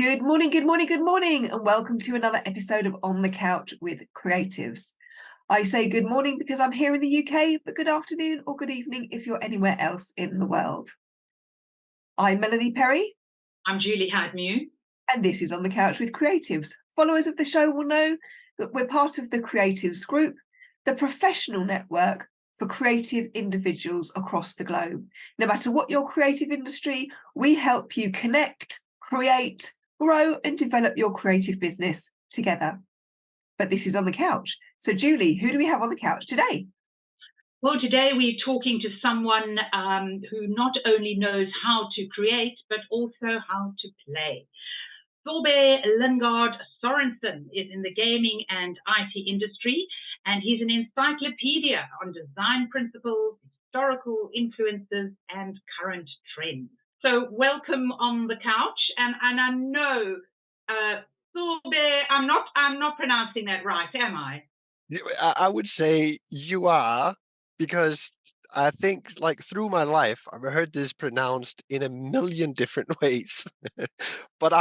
Good morning, good morning, good morning, and welcome to another episode of On the Couch with Creatives. I say good morning because I'm here in the UK, but good afternoon or good evening if you're anywhere else in the world. I'm Melanie Perry. I'm Julie Hadmew. And this is On the Couch with Creatives. Followers of the show will know that we're part of the Creatives Group, the professional network for creative individuals across the globe. No matter what your creative industry, we help you connect, create, grow and develop your creative business together. But this is On the Couch. So Julie, who do we have on the couch today? Well, today we're talking to someone who not only knows how to create, but also how to play. Lynggaard Sørensen is in the gaming and IT industry, and he's an encyclopedia on design principles, historical influences, and current trends. So welcome on the couch, and I know, I'm not pronouncing that right, am I? I would say you are, because I think like through my life, I've heard this pronounced in a million different ways. But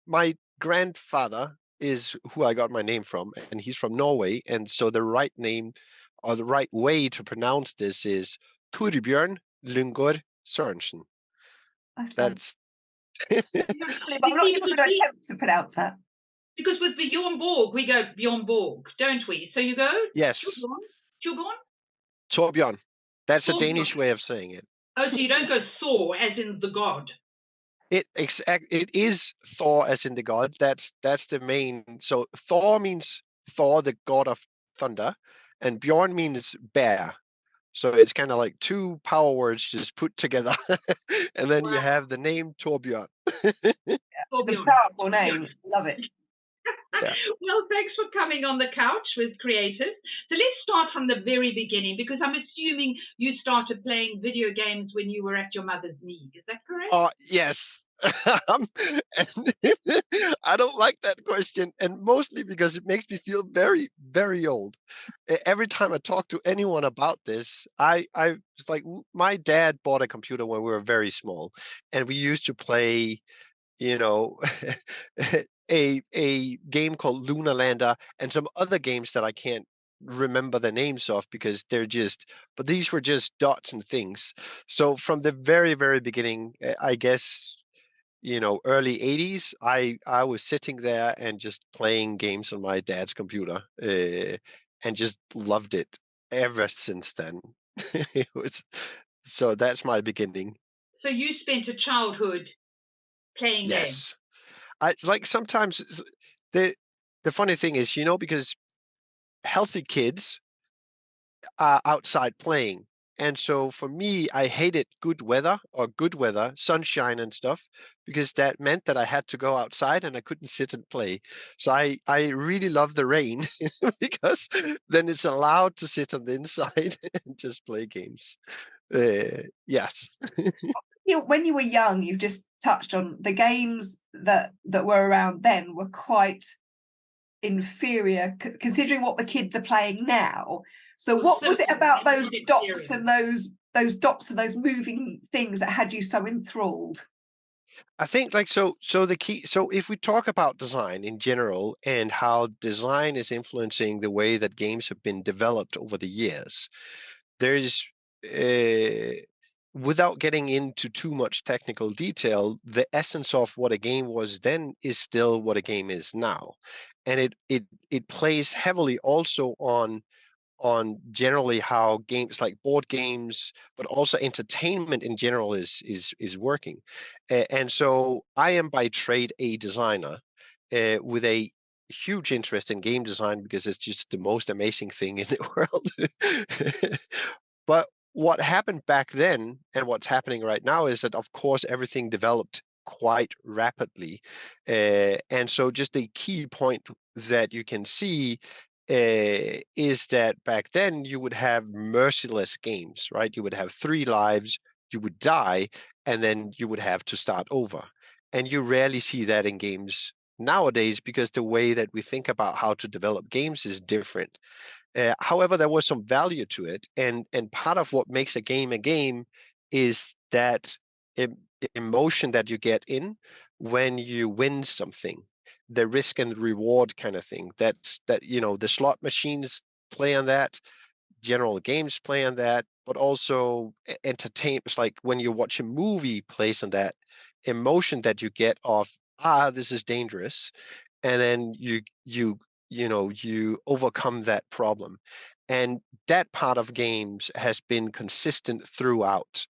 my grandfather is who I got my name from, and he's from Norway. And so the right name or the right way to pronounce this is Thorbjørn Lynggaard Sørensen. That's but I'm not even going to attempt to pronounce that. Because with Bjorn Borg, we go Bjorn Borg, don't we? So you go? Yes. Thorbjørn. That's Thorbjørn. A Danish way of saying it. Oh, so you don't go Thor as in the god? It is Thor as in the god. That's the main. So Thor means Thor, the god of thunder, and Bjorn means bear. So it's kind of like two power words just put together, and then you have the name Thorbjørn. It's a powerful name. Love it. Yeah. Well, thanks for coming on the couch with Creatives. So let's start from the very beginning, because I'm assuming you started playing video games when you were at your mother's knee. Is that correct? Yes. And I don't like that question, and mostly because it makes me feel very, very old. Every time I talk to anyone about this, I was like, my dad bought a computer when we were very small, and we used to play, a game called Lunar Lander and some other games that I can't remember the names of because but these were just dots and things. So from the very, very beginning, I guess, early 80s, I was sitting there and just playing games on my dad's computer, and just loved it ever since then. So that's my beginning. So you spent a childhood playing games? Yes. I like sometimes the funny thing is, because healthy kids are outside playing. And so for me, I hated good weather, sunshine and stuff, because that meant that I had to go outside and I couldn't sit and play. So I really love the rain because then it's allowed to sit on the inside and just play games. Yes. When you were young, you just touched on the games that were around then were quite inferior considering what the kids are playing now. So what was it about those dots and those moving things that had you so enthralled? I think so if we talk about design in general and how design is influencing the way that games have been developed over the years, there's without getting into too much technical detail, the essence of what a game was then is still what a game is now. And it plays heavily also on generally how games like board games, but also entertainment in general is working. And so I am by trade a designer with a huge interest in game design because it's just the most amazing thing in the world. But what happened back then and what's happening right now is that, of course, everything developed quite rapidly. And so just a key point that you can see is that back then you would have merciless games, right? You would have 3 lives, you would die, and then you would have to start over. And you rarely see that in games nowadays because the way that we think about how to develop games is different. However, there was some value to it, and part of what makes a game is that emotion that you get in, when you win something, the risk and reward kind of thing. That the slot machines play on that, general games play on that, but also entertainment, like when you watch a movie, plays on that emotion that you get of, this is dangerous, and then you overcome that problem. And that part of games has been consistent throughout,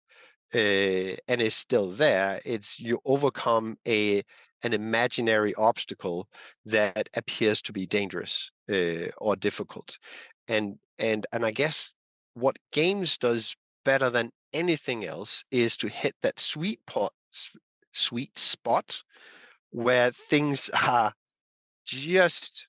and is still there. It's you overcome an imaginary obstacle that appears to be dangerous, or difficult. And I guess what games does better than anything else is to hit that sweet spot where things are just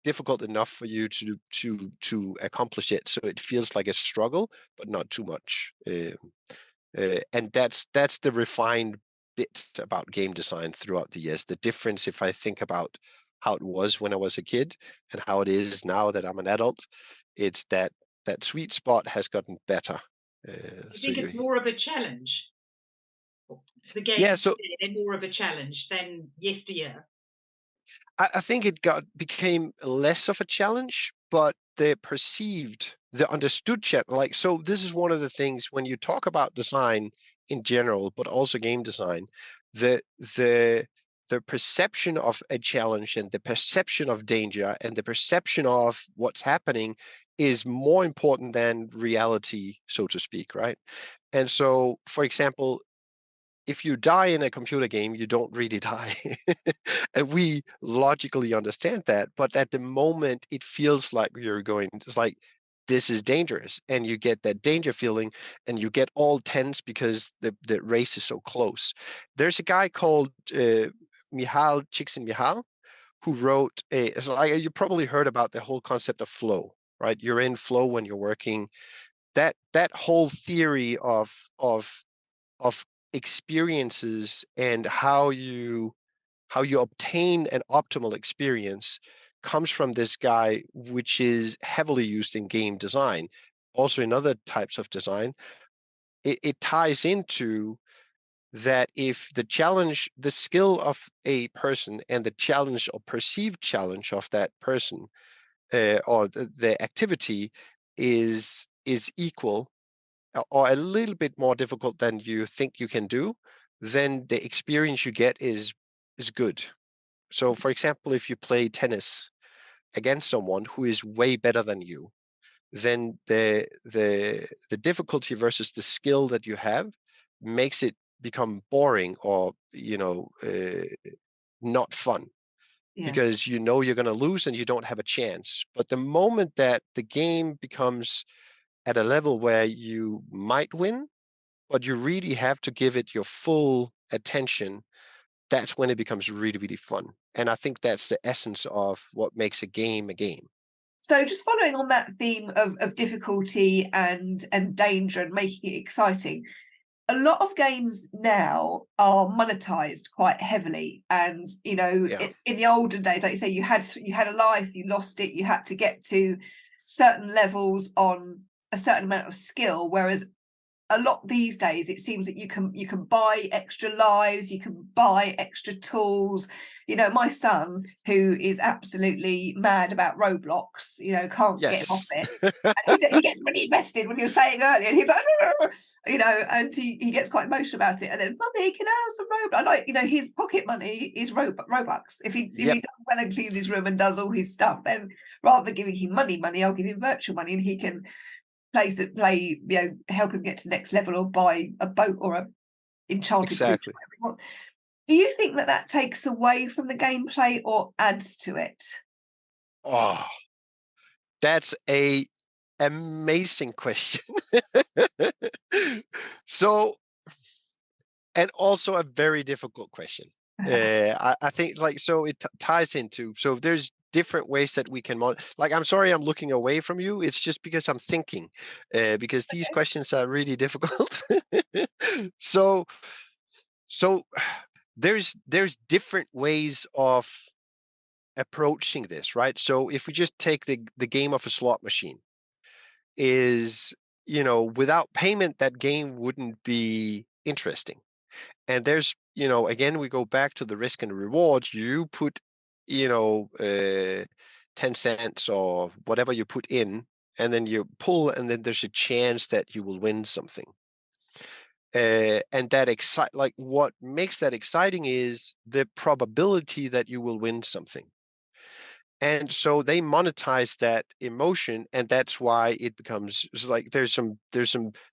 difficult enough for you to accomplish it, so it feels like a struggle, but not too much. And that's the refined bits about game design throughout the years. The difference, if I think about how it was when I was a kid and how it is now that I'm an adult, it's that sweet spot has gotten better. I So think it's more of a challenge. The game yeah, so they're more of a challenge than yesteryear. I think it became less of a challenge, but the understood challenge. Like, so this is one of the things when you talk about design in general, but also game design, the the the perception of a challenge and the perception of danger and the perception of what's happening is more important than reality, so to speak, right? And so, for example, if you die in a computer game, you don't really die. And we logically understand that, but at the moment it feels like it's like, this is dangerous, and you get that danger feeling, and you get all tense because the race is so close. There's a guy called Michal Csikszentmihalyi who wrote it's like, you probably heard about the whole concept of flow, right? You're in flow when you're working. That whole theory of experiences and how you obtain an optimal experience comes from this guy, which is heavily used in game design, also in other types of design. It ties into that if the skill of a person and the challenge or perceived challenge of that person, or the activity is equal, or a little bit more difficult than you think you can do, then the experience you get is good. So, for example, if you play tennis against someone who is way better than you, then the difficulty versus the skill that you have makes it become boring, or not fun, Yeah. because you're going to lose and you don't have a chance. But the moment that the game becomes at a level where you might win, but you really have to give it your full attention, that's when it becomes really, really fun. And I think that's the essence of what makes a game a game. So just following on that theme of difficulty and danger and making it exciting, a lot of games now are monetized quite heavily. And Yeah. in the olden days, like you say, you had a life, you lost it, you had to get to certain levels on a certain amount of skill, whereas a lot these days it seems that you can buy extra lives, you can buy extra tools. My son, who is absolutely mad about Roblox, can't get off Yes. it, and he gets really invested when you were saying earlier, and he's like, and he gets quite emotional about it. And then, mummy, can I have some Roblox? Like, his pocket money is Robux. If he Yep. does well and cleans his room and does all his stuff, then rather than giving him money, I'll give him virtual money, and he can play, help him get to the next level, or buy a boat or a enchanted creature. Exactly. Do you think that takes away from the gameplay or adds to it? Oh, that's a amazing question. So, and also a very difficult question. I think, like, so it ties into, so there's different ways that we can like, I'm sorry I'm looking away from you, it's just because I'm thinking, because these questions are really difficult. so so there's different ways of approaching this, right? So if we just take the game of a slot machine, is without payment that game wouldn't be interesting. And there's again, we go back to the risk and reward. You put, 10 cents or whatever you put in, and then you pull, and then there's a chance that you will win something. And that like what makes that exciting is the probability that you will win something. And so they monetize that emotion, and that's why it becomes like there's some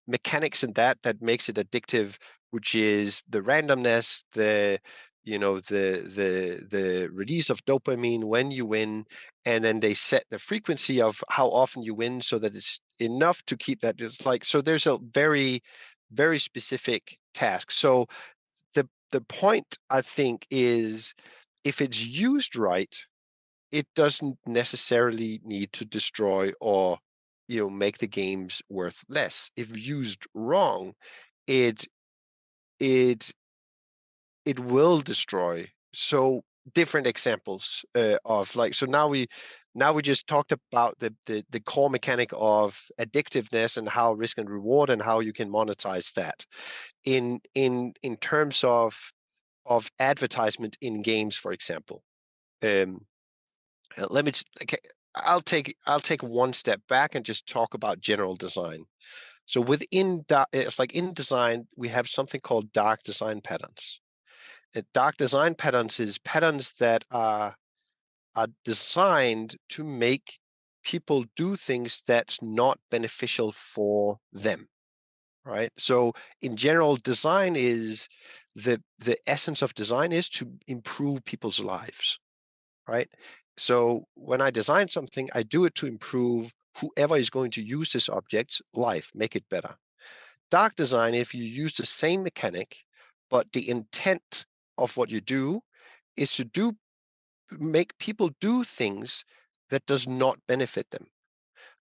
mechanics in that makes it addictive, which is the randomness, the the release of dopamine when you win, and then they set the frequency of how often you win so that it's enough to keep that. It's like, so there's a very, very specific task. So the point, I think, is if it's used right, it doesn't necessarily need to destroy or make the games worth less. If used wrong, it it it will destroy. So different examples of like, so now we just talked about the core mechanic of addictiveness and how risk and reward and how you can monetize that in terms of advertisement in games, for example. Let me. Okay, I'll take one step back and just talk about general design. So it's like in design, we have something called dark design patterns. And dark design patterns is patterns that are designed to make people do things that's not beneficial for them, right? So in general, design is the essence of design is to improve people's lives, right? So when I design something, I do it to improve whoever is going to use this object's life, make it better. Dark design, if you use the same mechanic, but the intent of what you do is to make people do things that does not benefit them.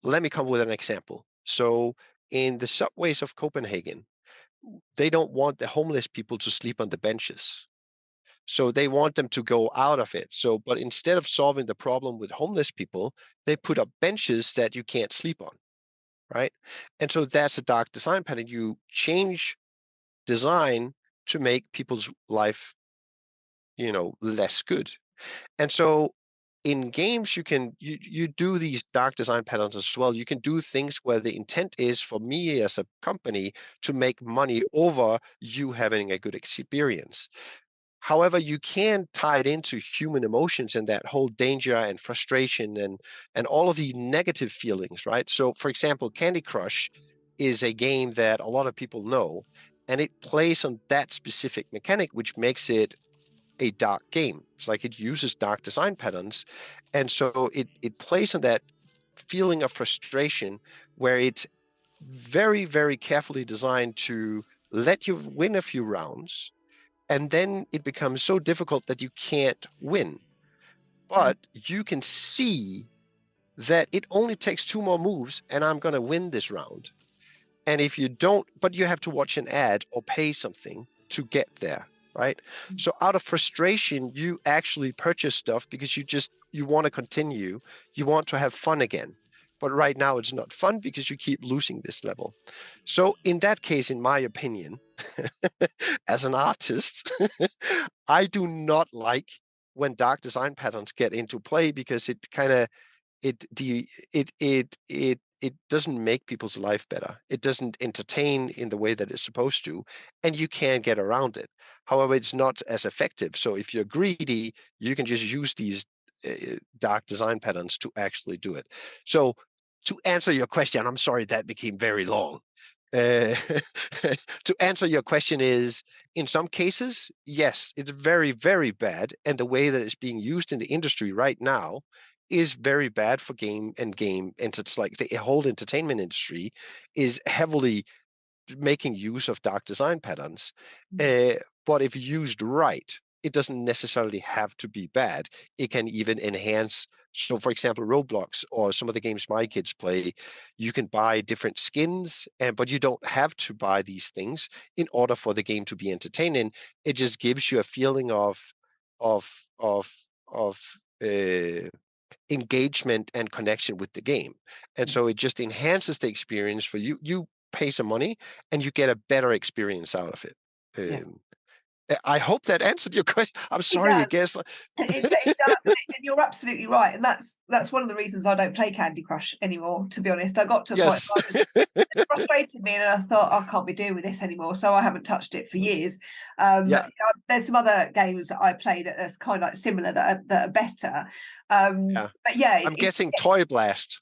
Let me come with an example. So in the subways of Copenhagen, they don't want the homeless people to sleep on the benches. So they want them to go out of it. So, but instead of solving the problem with homeless people, they put up benches that you can't sleep on, right? And so that's a dark design pattern. You change design to make people's life, less good. And so in games, you do these dark design patterns as well. You can do things where the intent is for me as a company to make money over you having a good experience. However, you can tie it into human emotions and that whole danger and frustration and all of the negative feelings, right? So, for example, Candy Crush is a game that a lot of people know, and it plays on that specific mechanic, which makes it a dark game. It's like it uses dark design patterns, and so it plays on that feeling of frustration where it's very, very carefully designed to let you win a few rounds, and then it becomes so difficult that you can't win. But you can see that it only takes 2 more moves and I'm going to win this round. And if you don't, but you have to watch an ad or pay something to get there, right? So out of frustration, you actually purchase stuff because you want to continue, you want to have fun again. But right now it's not fun because you keep losing this level. So in that case, in my opinion, as an artist, I do not like when dark design patterns get into play because it kind of it doesn't make people's life better. It doesn't entertain in the way that it's supposed to, and you can get around it. However, it's not as effective. So if you're greedy, you can just use these dark design patterns to actually do it. So to answer your question, I'm sorry that became very long. To answer your question is, in some cases, yes, it's very, very bad. And the way that it's being used in the industry right now is very bad for game. And it's like the whole entertainment industry is heavily making use of dark design patterns. But if used right, it doesn't necessarily have to be bad. It can even enhance. So, for example, Roblox or some of the games my kids play, you can buy different skins, but you don't have to buy these things in order for the game to be entertaining. It just gives you a feeling of of engagement and connection with the game, and so it just enhances the experience for you. You pay some money and you get a better experience out of it. Yeah. I hope that answered your question. I'm It sorry, I does. guess. It does, and you're absolutely right. And that's one of the reasons I don't play Candy Crush anymore, to be honest. I got to a point Yes. where it's frustrated me and I thought, I can't be doing with this anymore. So I haven't touched it for years. Yeah, There's some other games that I play that are kind of like similar that are better. yeah. But yeah, I'm guessing Toy Blast.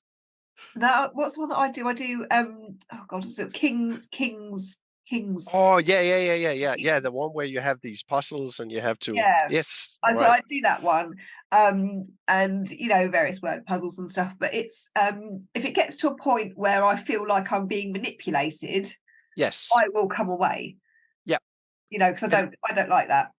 now what's the one that I do? I do oh god, is it Kings? Oh, yeah. The one where you have these puzzles and you have to, Yeah. yes, So right. I do that one, and various word puzzles and stuff. But it's if it gets to a point where I feel like I'm being manipulated, Yes. I will come away. Yeah. Because I don't like that.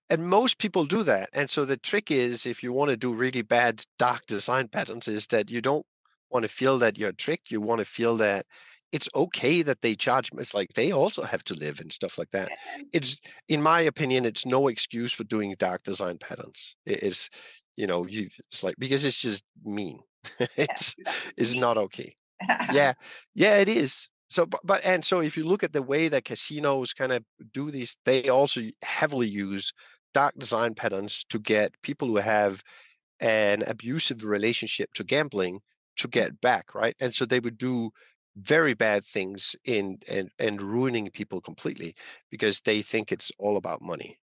And most people do that. And so the trick is, if you want to do really bad dark design patterns, is that you don't want to feel that you're tricked. You want to feel that it's okay that they charge. It's like they also have to live and stuff like that. It's, in my opinion, it's no excuse for doing dark design patterns. It's, it's like, because it's just mean. Yeah, it's it's exactly. not okay. Yeah, yeah, it is. So, but and so if you look at the way that casinos kind of do these, they also heavily use dark design patterns to get people who have an abusive relationship to gambling to get back, right? And so they would do very bad things and ruining people completely because they think it's all about money.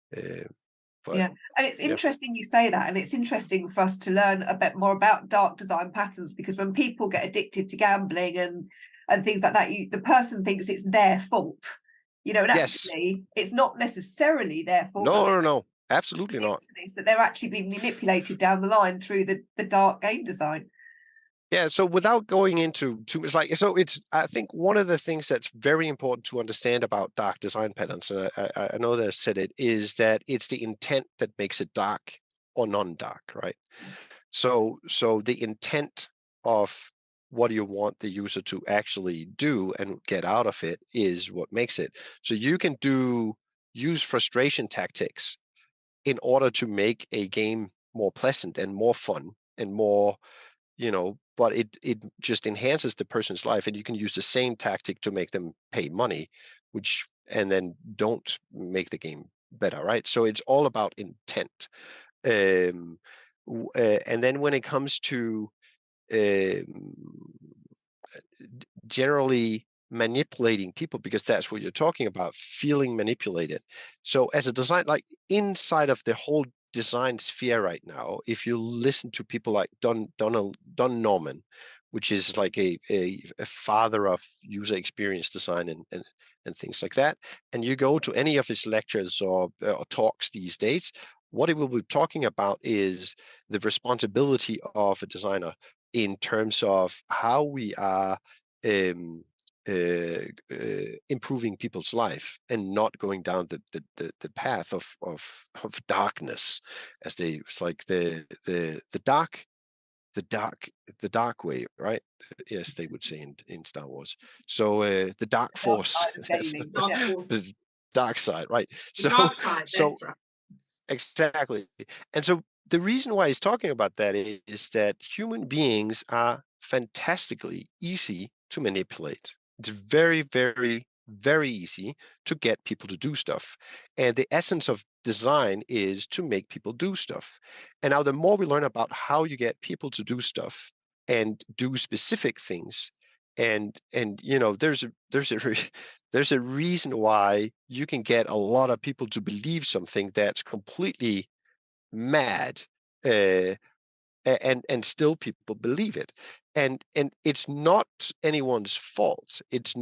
But Yeah, and it's yeah, interesting you say that, and it's interesting for us to learn a bit more about dark design patterns, because when people get addicted to gambling and things like that, the person thinks it's their fault, and yes, actually it's not necessarily their fault that no, they're absolutely not. into this, that they're actually being manipulated down the line through the dark game design. Yeah, so without going into too much, like, so it's, I think one of the things that's very important to understand about dark design patterns, and I know that I said it, is that it's the intent that makes it dark or non-dark, right? So the intent of what do you want the user to actually do and get out of it is what makes it. So you can use frustration tactics in order to make a game more pleasant and more fun and more, but it just enhances the person's life, and you can use the same tactic to make them pay money, which, and then don't make the game better, right? So it's all about intent. um and then when it comes to um generally manipulating people, because that's what you're talking about, feeling manipulated. So as a design, like inside of the whole design sphere right now, if you listen to people like Don Norman, which is like a father of user experience design and things like that, and you go to any of his lectures or talks these days, what he will be talking about is the responsibility of a designer in terms of how we are um, improving people's life and not going down the path of darkness, as they, it's like the dark the dark the dark way, right? Yes, they would say in Star Wars. So the dark The dark force, side of gaming. Dark Yeah. horse, the dark side, right? the So dark side, so that's right. exactly. And so the reason why he's talking about that is that human beings are fantastically easy to manipulate. It's very, very, very easy to get people to do stuff. And the essence of design is to make people do stuff. And now the more we learn about how you get people to do stuff and do specific things, and there's a reason why you can get a lot of people to believe something that's completely mad, uh, and still people believe it. And it's not anyone's fault. It's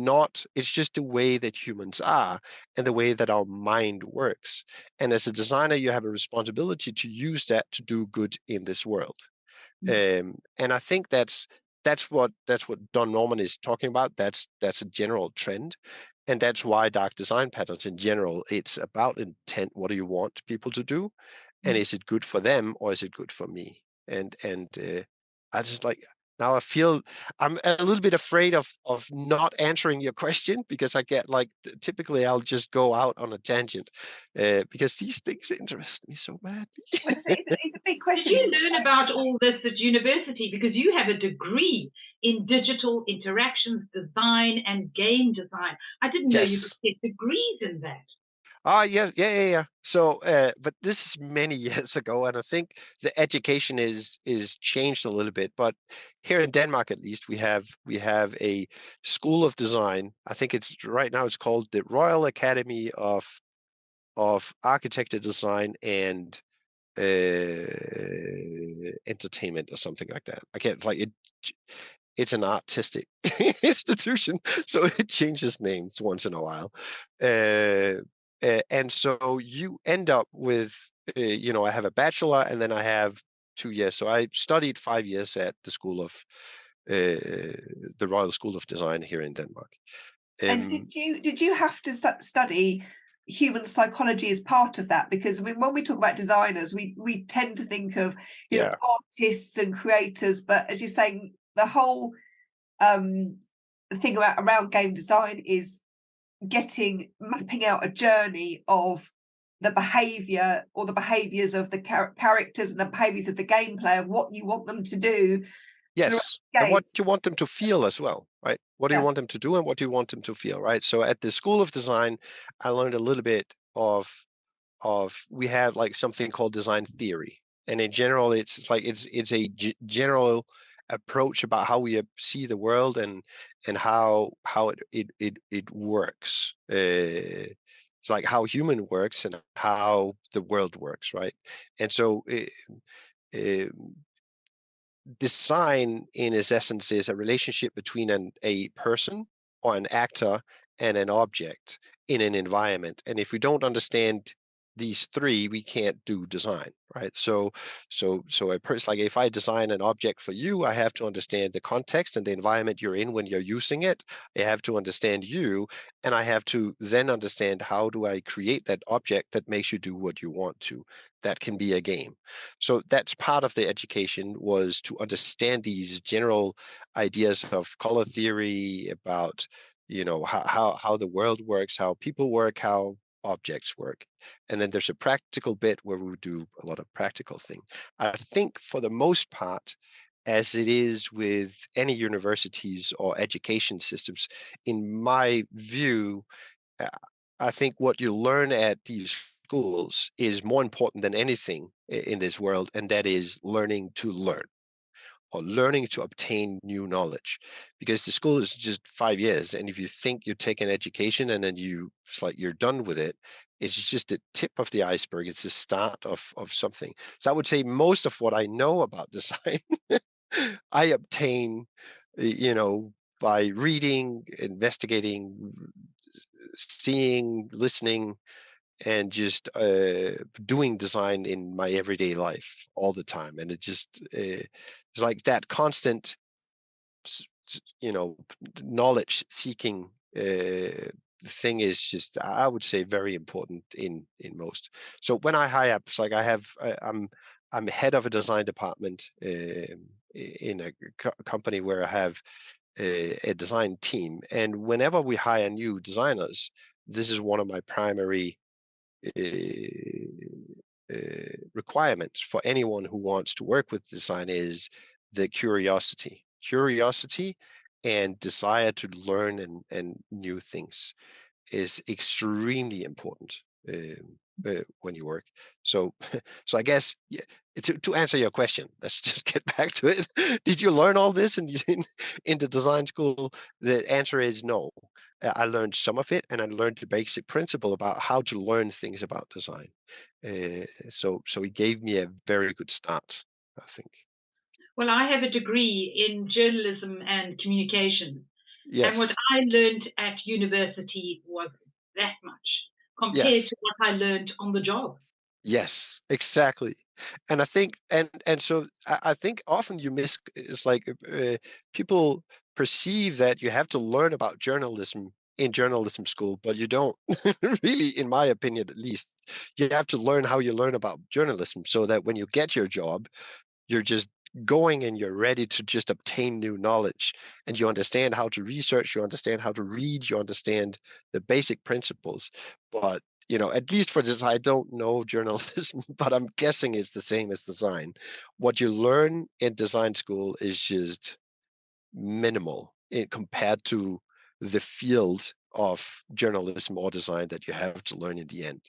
just the way that humans are and the way that our mind works. And as a designer, you have a responsibility to use that to do good in this world. And I think that's what Don Norman is talking about. That's a general trend, and that's why dark design patterns in general, it's about intent. What do you want people to do, and is it good for them or is it good for me? And I just like, now I feel I'm a little bit afraid of not answering your question, because I get like, typically I'll just go out on a tangent, because these things interest me so badly. Well, it's a big Did question. you learn about all this at university? Because you have a degree in digital interactions design and game design. I didn't know you could Yes. get degrees in that. Ah, yes, yeah. So, but this is many years ago, and I think the education is changed a little bit. But here in Denmark, at least, we have a school of design. I think it's right now it's called the Royal Academy of Architecture Design and entertainment or something like that. I can't like it. It's an artistic institution, so it changes names once in a while. Uh, and so you end up with, I have a bachelor and then I have 2 years. So I studied 5 years at the Royal School of Design here in Denmark. And Um, did you have to study human psychology as part of that? Because I mean, when we talk about designers, we tend to think of yeah, artists and creators, but as you're saying, the whole thing around game design is mapping out a journey of the behavior or the behaviors of the characters and the behaviors of the gameplay of what you want them to do throughout yes. the And game. what do you want them to feel as well, right? What do you Yeah. want them to do and what do you want them to feel, right? So at the School of Design, I learned a little bit of we have like something called design theory, and in general it's a general approach about how we see the world and how it works. It's like how human works and how the world works, right? And so uh, design in its essence is a relationship between a person or an actor and an object in an environment. And if we don't understand these three, we can't do design, right? So a person, like if I design an object for you, I have to understand the context and the environment you're in when you're using it. I have to understand you, and I have to then understand how do I create that object that makes you do what you want to. That can be a game. So that's part of the education, was to understand these general ideas of color theory, about how the world works, how people work, how objects work. And then there's a practical bit where we do a lot of practical thing. I think for the most part, as it is with any universities or education systems, in my view, uh, I think what you learn at these schools is more important than anything in this world, and that is learning to learn, or learning to obtain new knowledge. Because the school is just 5 years, and if you think you take an education and then it's like you're done with it, it's just the tip of the iceberg. It's the start of something. So I would say most of what I know about design, I obtain, by reading, investigating, seeing, listening, and just doing design in my everyday life all the time. And it just it's like that constant, knowledge seeking thing is just, I would say, very important in most. So when I hire up, it's like I'm head of a design department in a company where I have a design team, and whenever we hire new designers, this is one of my primary requirements for anyone who wants to work with design, is the curiosity and desire to learn and new things is extremely important when you work. So so I guess, yeah, to answer your question, let's just get back to it. Did you learn all this in the design school? The answer is no. I learned some of it, and I learned the basic principle about how to learn things about design. So it gave me a very good start, I think. Well, I have a degree in journalism and communication, and what Yes, I learned at university was that much compared yes. to what I learned on the job. Yes, exactly. And I think, and so I think often it's like people perceive that you have to learn about journalism in journalism school, but you don't. Really, in my opinion, at least. You have to learn how you learn about journalism, so that when you get your job, you're just going and you're ready to just obtain new knowledge, and you understand how to research, you understand how to read, you understand the basic principles. But at least for this, I don't know journalism, but I'm guessing it's the same as design. What you learn in design school is just minimal compared to the field of journalism or design that you have to learn in the end.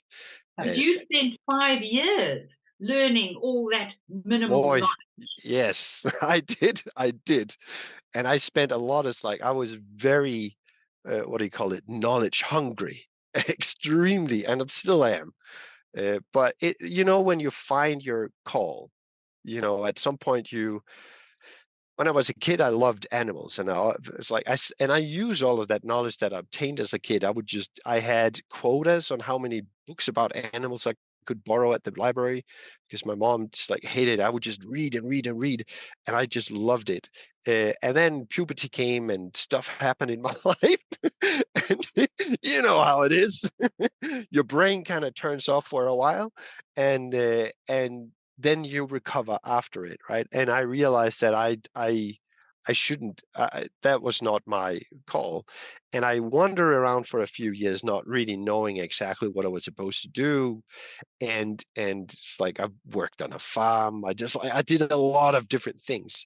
Did you spend 5 years learning all that minimal Boy, knowledge? yes, I did. And I spent a lot of, like, I was very, what do you call it, knowledge hungry, extremely, and I still am. But when you find your call, at some point when I was a kid, I loved animals, and it's like and I use all of that knowledge that I obtained as a kid. I had quotas on how many books about animals I could borrow at the library because my mom just like hated it. I would just read and read and read, and I just loved it. And then puberty came and stuff happened in my life, and you know how it is. Your brain kind of turns off for a while, and then you recover after it, right? And I realized that I shouldn't. That was not my call, and I wandered around for a few years, not really knowing exactly what I was supposed to do. And it's like I worked on a farm. I did a lot of different things.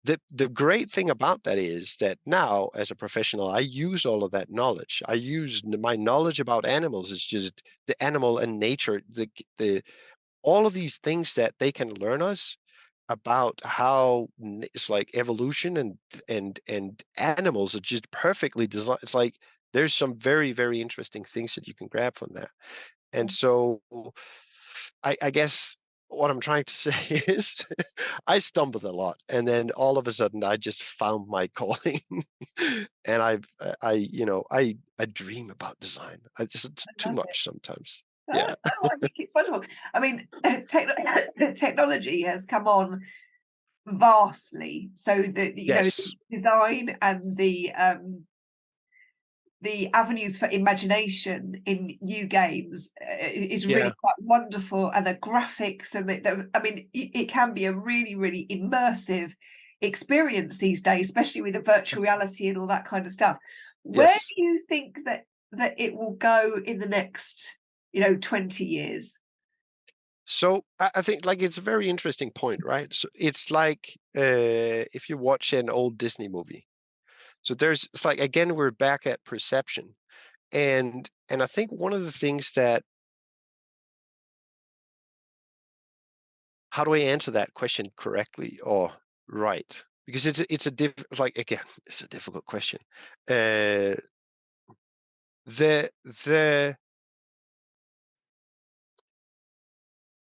The great thing about that is that now, as a professional, I use all of that knowledge. I use my knowledge about animals is just the animal and nature, the all of these things that they can learn us about how it's like evolution and animals are just perfectly designed. It's like there's some very, very interesting things that you can grab from that. And so I guess what I'm trying to say is I stumbled a lot, and then all of a sudden I just found my calling. And I dream about design. It's I too love it. much sometimes. No, Yeah. no, I think it's wonderful. I mean, technology has come on vastly, so that Yes. design and the avenues for imagination in new games is really Yeah. quite wonderful, and the graphics and I mean, it can be a really, really immersive experience these days, especially with the virtual reality and all that kind of stuff. Where Yes. do you think that it will go in the next 20 years? So I think like it's a very interesting point, right? So it's like if you watch an old Disney movie. So it's like again we're back at perception, and I think one of the things that how do I answer that question correctly or right? Because like again it's a difficult question. Uh, the the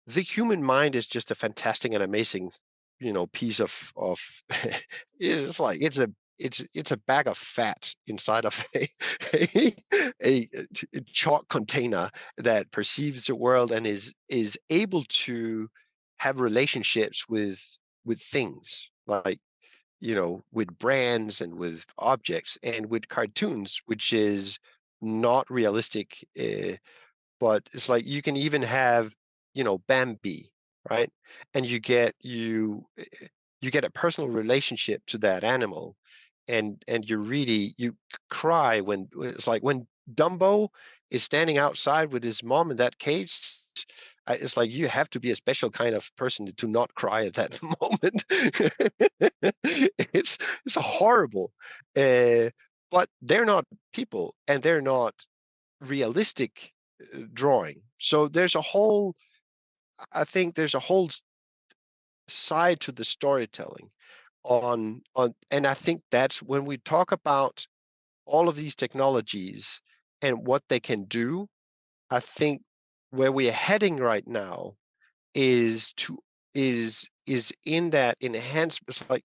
the human mind is just a fantastic and amazing, piece of it's like it's a bag of fat inside of a, a chalk container that perceives the world and is able to have relationships with things like with brands and with objects and with cartoons, which is not realistic. But it's like you can even have, Bambi, right? And you get a personal relationship to that animal, and you cry when it's like when Dumbo is standing outside with his mom in that cage. It's like you have to be a special kind of person to not cry at that moment. It's horrible, uh, but they're not people, and they're not realistic drawing. So I think there's a whole side to the storytelling and I think that's when we talk about all of these technologies and what they can do. I think where we're heading right now is to is in that enhancement,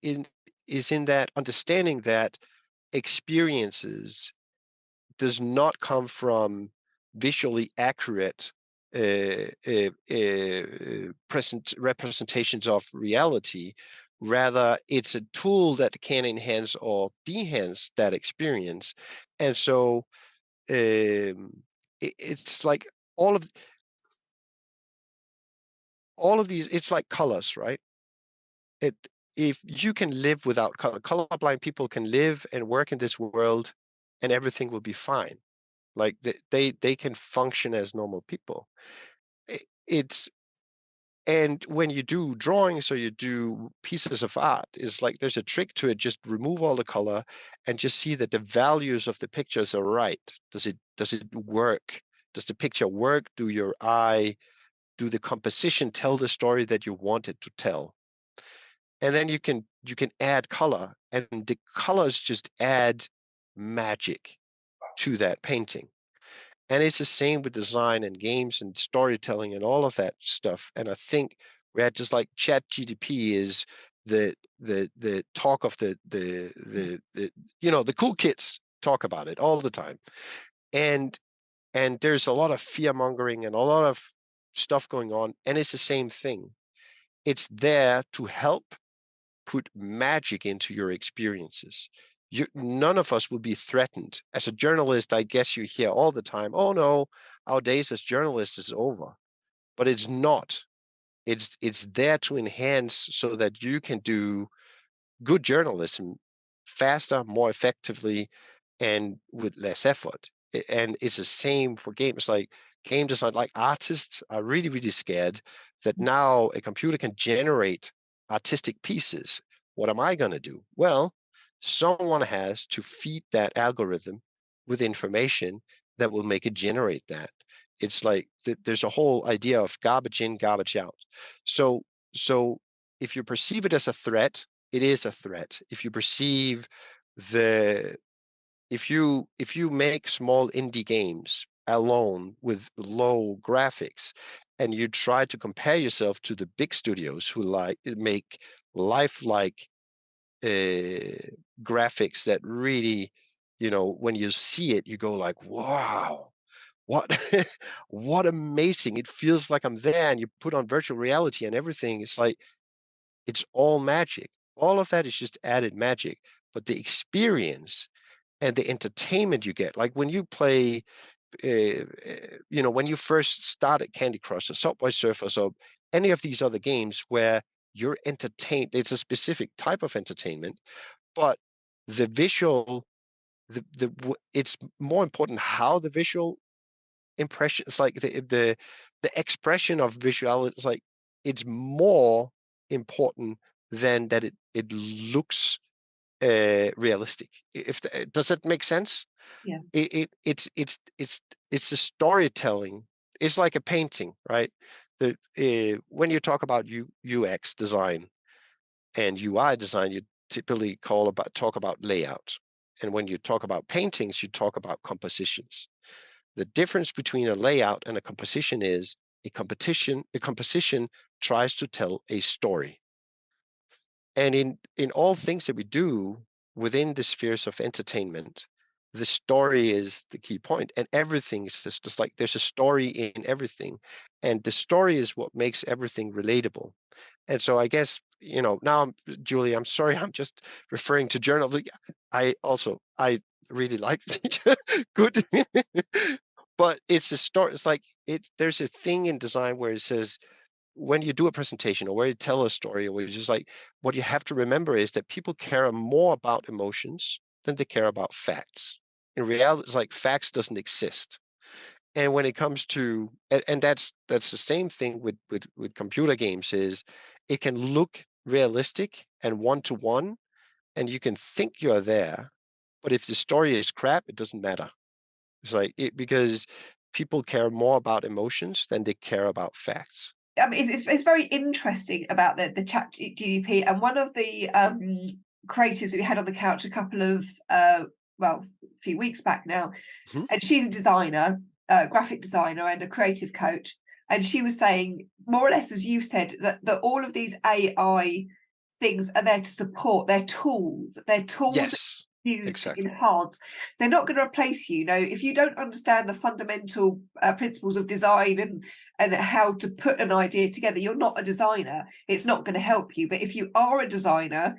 is in that understanding that experiences does not come from visually accurate present representations of reality. Rather, it's a tool that can enhance or enhance that experience. And so it's like all of all of these. It's like colors, right? It If you can live without color, colorblind people can live and work in this world, and everything will be fine. Like they can function as normal people. It's And when you do drawings or you do pieces of art, it's like there's a trick to it. Just remove all the color and just see that the values of the pictures are right. Does it work? Does the picture work? Do the composition tell the story that you want it to tell? And then you can add color, and the colors just add magic to that painting. And it's the same with design and games and storytelling and all of that stuff. And I think we had just like ChatGPT is the talk of the cool kids talk about it all the time. And there's a lot of fear mongering and a lot of stuff going on. And it's the same thing. It's there to help put magic into your experiences. None of us will be threatened. As a journalist, I guess you hear all the time, oh no, our days as journalists is over. But it's not. It's there to enhance so that you can do good journalism faster, more effectively, and with less effort. And it's the same for games. Like game design, like artists are really, really scared that now a computer can generate artistic pieces. What am I going to do? Well, someone has to feed that algorithm with information that will make it generate that. It's like there's a whole idea of garbage in, garbage out. So if you perceive it as a threat, it is a threat. If you perceive if you make small indie games alone with low graphics, and you try to compare yourself to the big studios who make lifelike graphics that really, when you see it, you go like, wow, what what amazing. It feels like I'm there, and you put on virtual reality and everything. It's like it's all magic. All of that is just added magic, but the experience and the entertainment you get, like when you play, when you first started Candy Crush or Subway Surfers or any of these other games where you're entertained, it's a specific type of entertainment, but the visual, it's more important how the visual impression, it's like the expression of visuality, it's like it's more important than that it looks realistic. Does that make sense? Yeah. It's the storytelling. It's like a painting, right? When you talk about UX design and UI design, you typically talk about layout. And when you talk about paintings, you talk about compositions. The difference between a layout and a composition is a composition tries to tell a story. And in all things that we do within the spheres of entertainment, the story is the key point, and everything is just like there's a story in everything, and the story is what makes everything relatable. And so I guess, now, Julie, I'm sorry, I'm just referring to journal. I really like good, but it's a story. It's like there's a thing in design where it says, when you do a presentation or where you tell a story, or where you just like, what you have to remember is that people care more about emotions than they care about facts. In reality, it's like facts doesn't exist. And when it comes to, and that's the same thing with computer games, is it can look realistic and one-to-one, and you can think you're there, but if the story is crap, it doesn't matter. It's like because people care more about emotions than they care about facts. I mean, it's very interesting about the chat GDP, and one of the creators that we had on the couch a couple of a few weeks back now, and she's a designer, graphic designer and a creative coach, and she was saying more or less as you said that all of these AI things are there to support, they're tools Yes, used exactly. to enhance. They're not going to replace you. If you don't understand the fundamental principles of design and how to put an idea together, you're not a designer. It's not going to help you. But if you are a designer,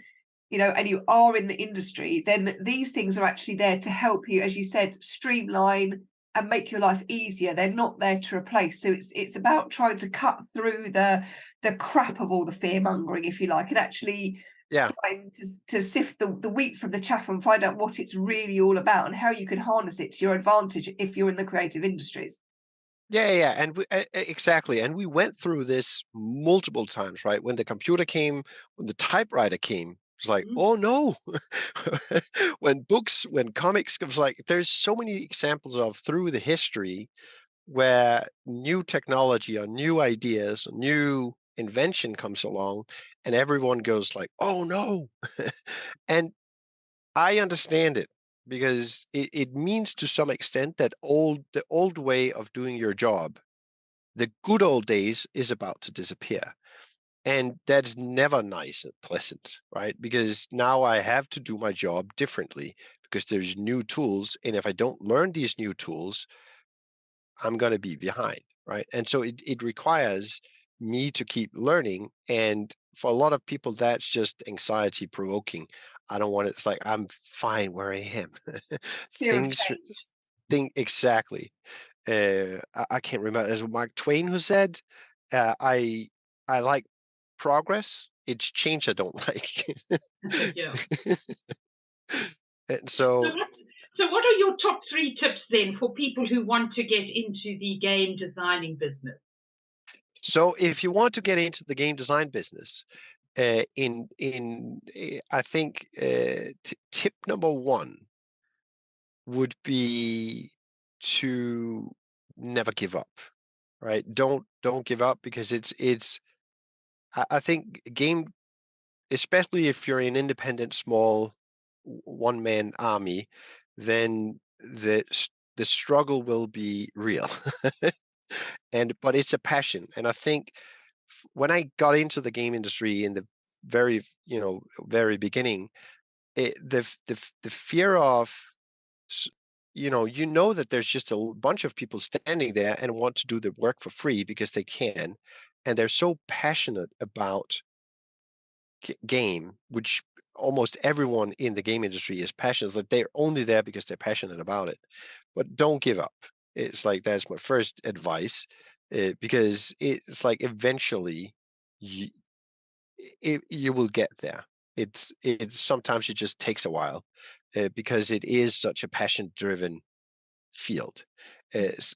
and you are in the industry, then these things are actually there to help you, as you said, streamline and make your life easier. They're not there to replace. So it's about trying to cut through the crap of all the fear mongering, if you like, and actually trying to sift the wheat from the chaff and find out what it's really all about and how you can harness it to your advantage if you're in the creative industries. Yeah, and exactly, and we went through this multiple times, right? When the computer came, when the typewriter came, it's like, Mm, oh no. When comics, it was like, there's so many examples of through the history where new technology or new ideas or new invention comes along, and everyone goes like, oh no. And I understand it because it means to some extent that the old way of doing your job, the good old days, is about to disappear. And that's never nice and pleasant, right? Because now I have to do my job differently because there's new tools. And if I don't learn these new tools, I'm going to be behind, right? And so it requires me to keep learning. And for a lot of people, that's just anxiety provoking. I don't want it. It's like, I'm fine where I am. Fear of Things, change. think exactly. I can't remember. There's Mark Twain who said, "I like progress. It's change I don't like." yeah. And So so, what, so what are your top three tips then for people who want to get into the game designing business? if you want to get into the game design business, I think tip number one would be to never give up. Right? Don't give up because it's. I think game, especially if you're an independent small one man army, then the struggle will be real. And but it's a passion, and I think when I got into the game industry in the very very beginning, the fear of s- that there's just a bunch of people standing there and want to do the work for free because they can, and they're so passionate about game, which almost everyone in the game industry is passionate. Like they're only there because they're passionate about it. But don't give up. It's like that's my first advice, because it's like eventually you, you will get there. It sometimes it just takes a while, because it is such a passion-driven field. Uh, s-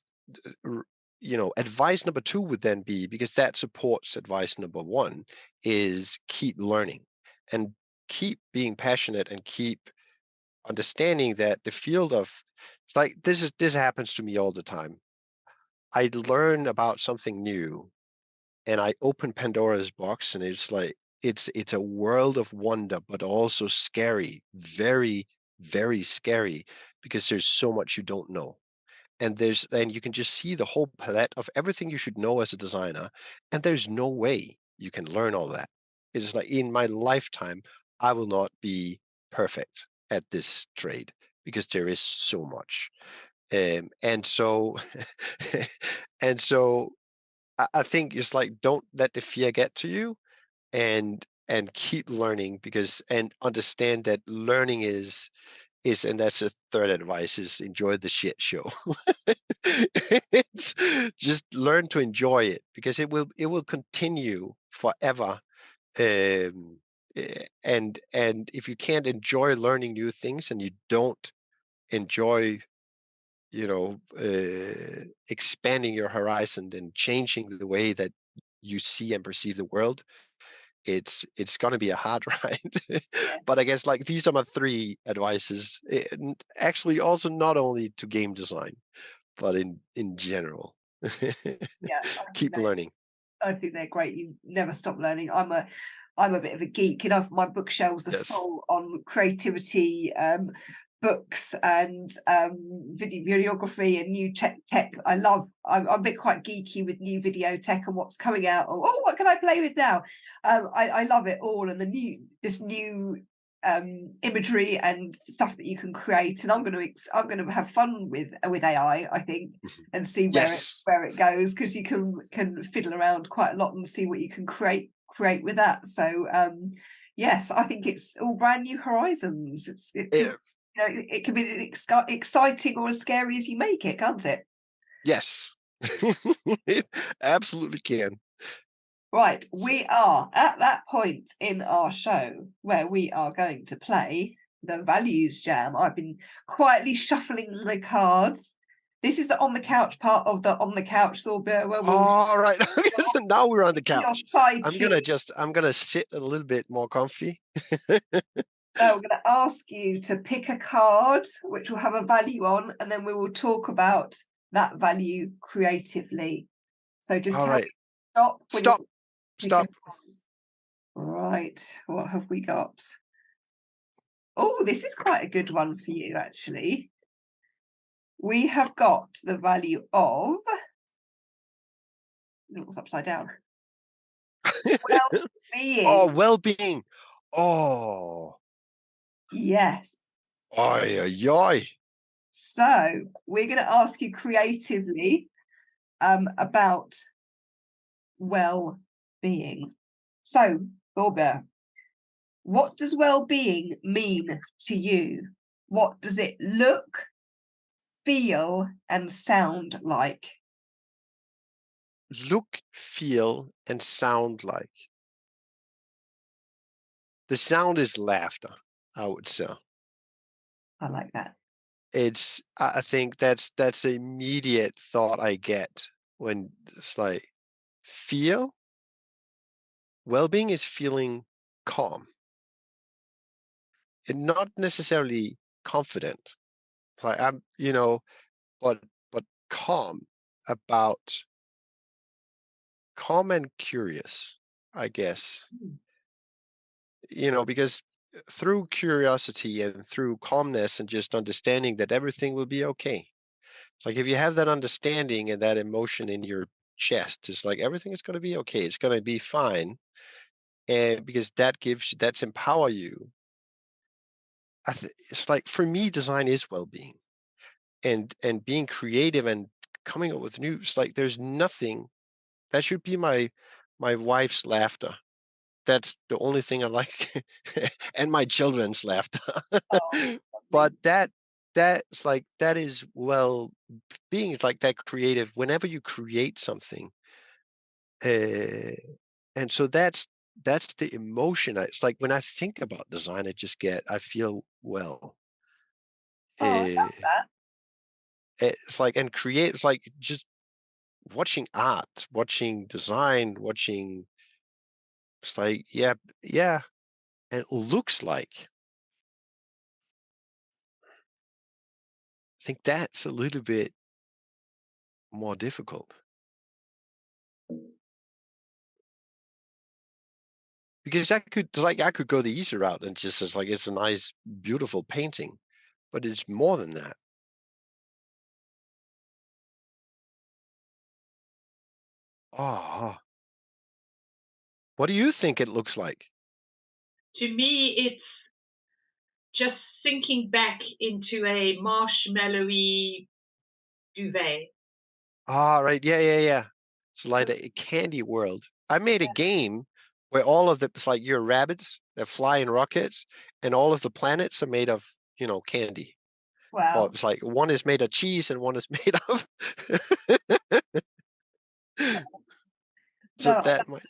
Advice number two would then be, because that supports advice number one, is keep learning and keep being passionate and keep understanding that the field of, it's like this happens to me all the time. I learn about something new and I open Pandora's box, and it's like it's a world of wonder, but also scary, very, very scary, because there's so much you don't know. And you can just see the whole palette of everything you should know as a designer, and there's no way you can learn all that. It's like in my lifetime I will not be perfect at this trade because there is so much. And so and so I think it's like, don't let the fear get to you, and keep learning, because and understand that learning is, and that's the third advice, is enjoy the shit show. It's just learn to enjoy it, because it will continue forever. And if you can't enjoy learning new things, and you don't enjoy, expanding your horizon and changing the way that you see and perceive the world, it's going to be a hard ride. Yeah, But I guess like these are my three advices, actually also not only to game design, but in general. yeah. Keep learning. I think they're great. You never stop learning. I'm a bit of a geek. My bookshelves are Yes. full on creativity books and videography and new tech. I'm a bit quite geeky with new video tech and what's coming out. Oh, what can I play with now? I love it all, and this new imagery and stuff that you can create. And I'm going to have fun with AI, I think, and see Yes. where it goes, because you can fiddle around quite a lot and see what you can create with that. So yes, I think it's all brand new horizons. It Eh, can, it can be as exciting or as scary as you make it, can't it? yes. It absolutely can. Right, So, we are at that point in our show where we are going to play the values jam. I've been quietly shuffling the cards, This is the on the couch part of the on the couch, Thorbjørn, where we'll All right. So now we're on the your couch. psyche. I'm gonna sit a little bit more comfy. So I'm going to ask you to pick a card which will have a value on, and then we will talk about that value creatively. So just All tell right. me stop. When Stop. you pick Stop. a card. Right. What have we got? Oh, this is quite a good one for you, actually. We have got the value of. It was upside down. Well-being. Oh, well-being. Oh. Yes. Oi, oi, oi. So we're going to ask you creatively about well-being. So, Thorbjørn, what does well-being mean to you? What does it look, feel, and sound like? Look, feel, and sound like. The sound is laughter, I would say. I like that. I think that's the immediate thought I get when it's like feel. Well-being is feeling calm and not necessarily confident. Like I'm, but about calm and curious, I guess. Because through curiosity and through calmness and just understanding that everything will be okay. It's like if you have that understanding and that emotion in your chest, it's like everything is going to be okay. It's going to be fine. And because that's empower you. It's like for me, design is well-being and being creative and coming up with new. It's like there's nothing that should be my wife's laughter. That's the only thing I like, and my children's laughter. Oh, But that's like that is well-being is like that creative. Whenever you create something, uh, and so that's the emotion. It's like when I think about design, I feel well. I love Uh, that. it's like and create. It's like just watching art, watching design, watching. It's like yeah, and it looks like. I think that's a little bit more difficult because I could go the easy route and just it's like it's a nice, beautiful painting, but it's more than that. Oh, what do you think it looks like? To me, it's just sinking back into a marshmallowy duvet. Ah, right, yeah. It's like a candy world. I made a game where all of it's like your rabbits that fly in rockets, and all of the planets are made of candy. Or Well, it's like one is made of cheese and one is made of. So no, that might.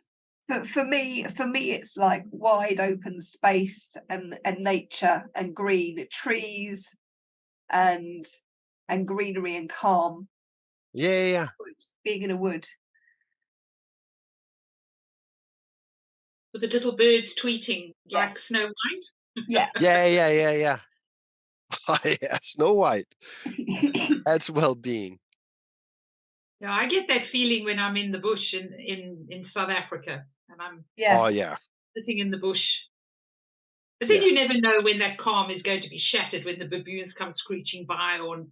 for me, it's like wide open space and nature and green trees and greenery and calm. Yeah. Being in a wood. With the little birds tweeting like Snow White. Yeah. Yeah. Yeah, Snow White. That's well-being. Yeah, I get that feeling when I'm in the bush in South Africa and I'm Oh yeah. sitting in the bush. But then you Yes. never know when that calm is going to be shattered when the baboons come screeching by or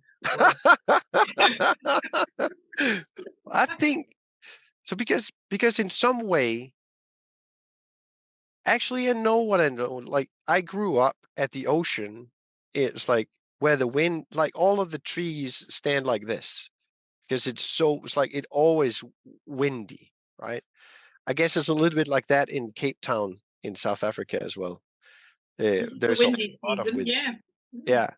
I think so because in some way, actually I know what I know. Like I grew up at the ocean. It's like where the wind, like all of the trees stand like this because it's like it always windy, right? I guess it's a little bit like that in Cape Town in South Africa as well. the There's a windy lot of season. wind. Yeah. Yeah.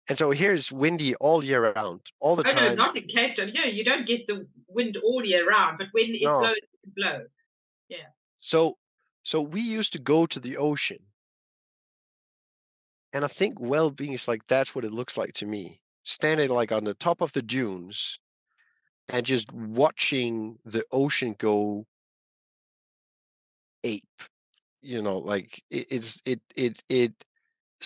And so here's windy all year round, all the Oh no, time. not in Cape Town. Yeah, you don't get the wind all year round, but when it No. blows, it blows. Yeah. So we used to go to the ocean. And I think well-being is like that's what it looks like to me. standing like on the top of the dunes and just watching the ocean go ape. Like it's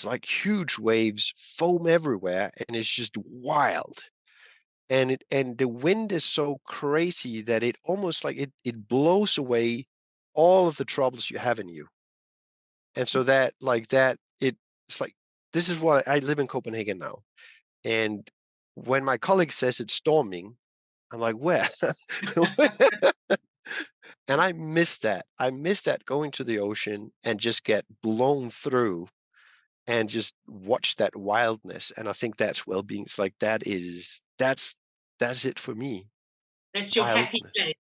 like huge waves, foam everywhere, and it's just wild. And the wind is so crazy that it almost like it blows away all of the troubles you have in you. And so that like that it's like, this is what I live in Copenhagen now. And when my colleague says it's storming, I'm like, where? And I miss that. I miss that, going to the ocean and just get blown through and just watch that wildness. And I think that's well-being. It's like that's it for me. That's your happy Wildness. place.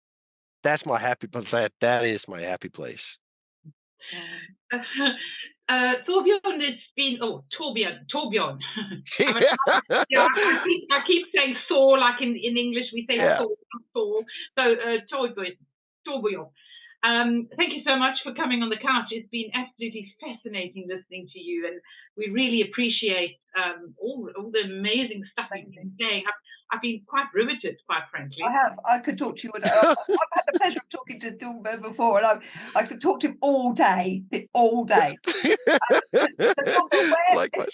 That's my happy, but that is my happy place. Thorbjørn, it's been Torbjørn. I keep saying Thor, like in English we say Thor, Thor. So Torbjørn. Thank you so much for coming on the couch. It's been absolutely fascinating listening to you, and we really appreciate all the amazing stuff you've been saying. I've been quite riveted, quite frankly. I could talk to you. I've had the pleasure of talking to Thorbjørn before, and I could talk to him all day. If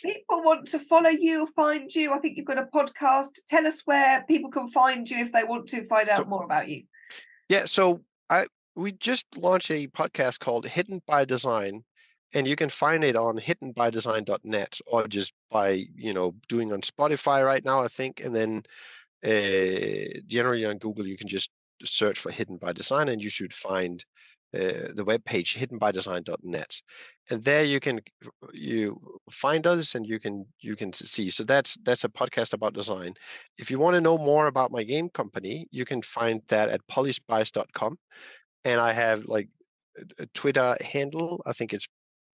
people want to follow you or find you, I think you've got a podcast. Tell us where people can find you if they want to find out more about you. Yeah, so we just launched a podcast called Hidden by Design, and you can find it on hiddenbydesign.net, or just by doing on Spotify right now, I think, and then generally on Google you can just search for Hidden by Design, and you should find the webpage hiddenbydesign.net, and there you find us, and you can see. So that's a podcast about design. If you want to know more about my game company, you can find that at polyspice.com, and I have like a Twitter handle. I think it's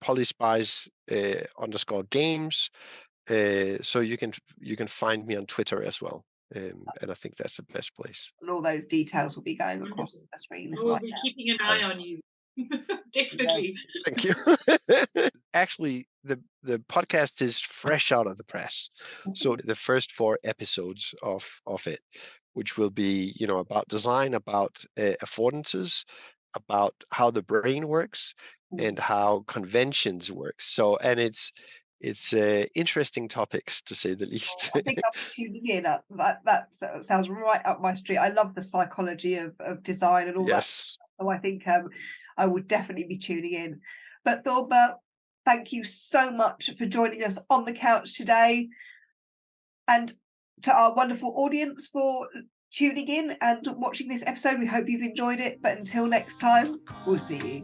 polyspice _games. So you can find me on Twitter as well. And I think that's the best place. And all those details will be going across the screen. We'll be keeping an eye on you. Definitely. Thank you. Actually, the podcast is fresh out of the press. So the first 4 episodes of it, which will be about design, about affordances, about how the brain works, and how conventions work. So, and it's interesting topics, to say the least. I think I'll be tuning in. That sounds right up my street. I love the psychology of design and all that. So I think I would definitely be tuning in. But Thorbjørn, thank you so much for joining us on the couch today, and to our wonderful audience for tuning in and watching this episode. We hope you've enjoyed it. But until next time, we'll see you.